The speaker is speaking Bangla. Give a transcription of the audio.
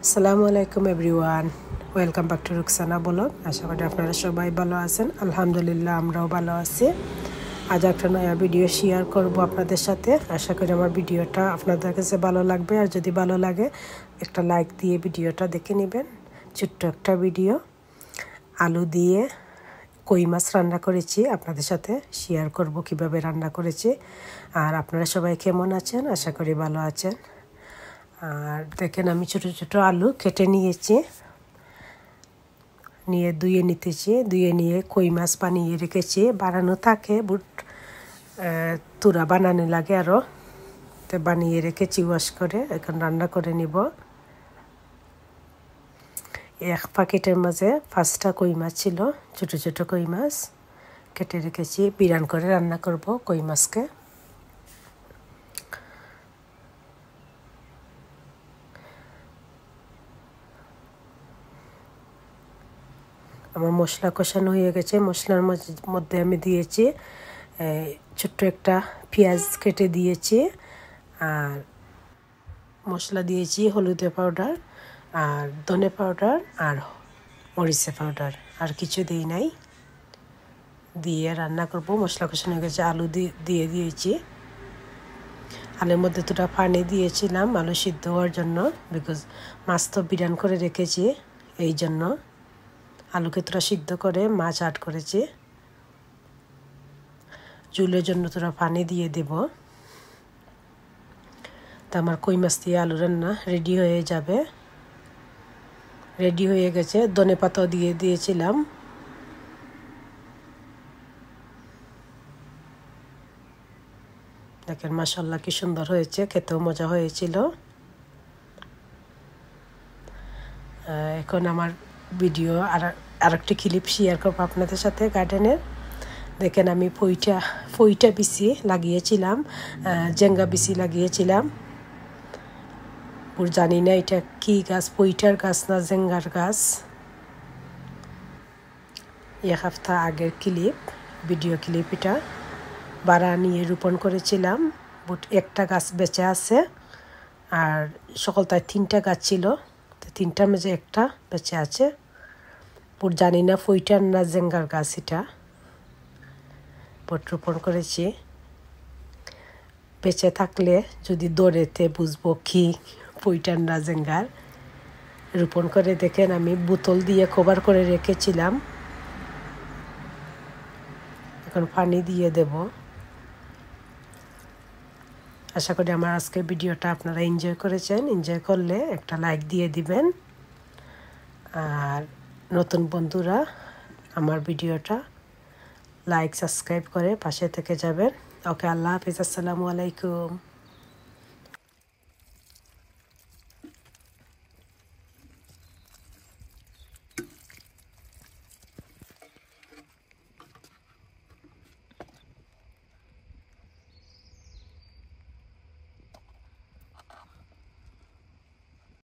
আসসালামু আলাইকুম everyone, welcome back to Ruksana blog. আশা করি আপনারা সবাই ভালো আছেন। আলহামদুলিল্লাহ, আমরাও ভালো আছি। আজ একটা নয়া ভিডিও শেয়ার করব আপনাদের সাথে। আশা করি আমার ভিডিওটা আপনাদের কাছে ভালো লাগবে, আর যদি ভালো লাগে একটা লাইক দিয়ে ভিডিওটা দেখে নেবেন। ছোট্ট একটা ভিডিও, আলু দিয়ে কই মাছ রান্না করেছি, আপনাদের সাথে শেয়ার করব কিভাবে রান্না করেছি। আর আপনারা সবাই কেমন আছেন? আশা করি ভালো আছেন। আর দেখেন, আমি ছোট ছোট আলু কেটে নিয়েছি, নিয়ে ধুয়ে নিতেছি। ধুয়ে নিয়ে কই মাছ বানিয়ে রেখেছি। বানানো থাকে, তুরা বানানো লাগে আরও, তো বানিয়ে রেখেছি ওয়াশ করে। এখন রান্না করে নিব। এক প্যাকেটের মাঝে 5টা কই মাছ ছিল, ছোট ছোট কই মাছ কেটে রেখেছি। বিরান করে রান্না করব কই মাছকে। আমার মশলা কষানো হয়ে গেছে। মশলার মধ্যে আমি দিয়েছি ছোট্ট একটা পেঁয়াজ কেটে দিয়েছি, আর মশলা দিয়েছি হলুদের পাউডার আর ধনে পাউডার আর মরিচের পাউডার, আর কিছু দিই নাই। দিয়ে রান্না করব। মশলা কষানো হয়ে গেছে, আলু দিয়ে দিয়েছি। আলুর মধ্যে দুটা পানি দিয়েছিলাম আলু সিদ্ধ হওয়ার জন্য, বিকজ মাছ তো বিরান করে রেখেছি, এই জন্য আলুকে তোরা সিদ্ধ করে মাছ অ্যাড করেছি। চুলের জন্য তোরা পানি দিয়ে দেব। তা আমার কই মাছ দিয়ে আলু রান্না রেডি হয়ে যাবে। রেডি হয়ে গেছে। ধনে পাতাও দিয়ে দিয়েছিলাম। দেখেন, মাশাআল্লাহ কি সুন্দর হয়েছে, খেতেও মজা হয়েছিল। এখন আমার ভিডিও আরেকটি ক্লিপ শেয়ার করবো আপনাদের সাথে গার্ডেনের। দেখেন, আমি পইটা বিচি লাগিয়েছিলাম, জেঙ্গা বিচি লাগিয়েছিলাম। জানি না এটা কি গাছ, পইটার গাছ না জেঙ্গার গাছ। এক সপ্তাহ আগের ক্লিপ, ভিডিও ক্লিপ। এটা বাড়া নিয়ে রোপণ করেছিলাম। একটা গাছ বেঁচে আছে, আর সকলটায় 3টা গাছ ছিল, তো 3টার মাঝে একটা বেঁচে আছে। জানি না পইটার না জেঙ্গার গাছ। এটা রোপণ করেছি। বেঁচে থাকলে যদি দৌড়েতে বুঝবো কি পইটার না জেঙ্গার। রোপণ করে দেখেন, আমি বোতল দিয়ে কভার করে রেখেছিলাম। এখন পানি দিয়ে দেব। আশা করি আমার আজকের ভিডিওটা আপনারা এনজয় করেছেন। এনজয় করলে একটা লাইক দিয়ে দিবেন, আর নতুন বন্ধুরা আমার ভিডিওটা লাইক সাবস্ক্রাইব করে পাশে থেকে যাবেন। ওকে, আল্লাহ হাফিজ, আসসালামু আলাইকুম।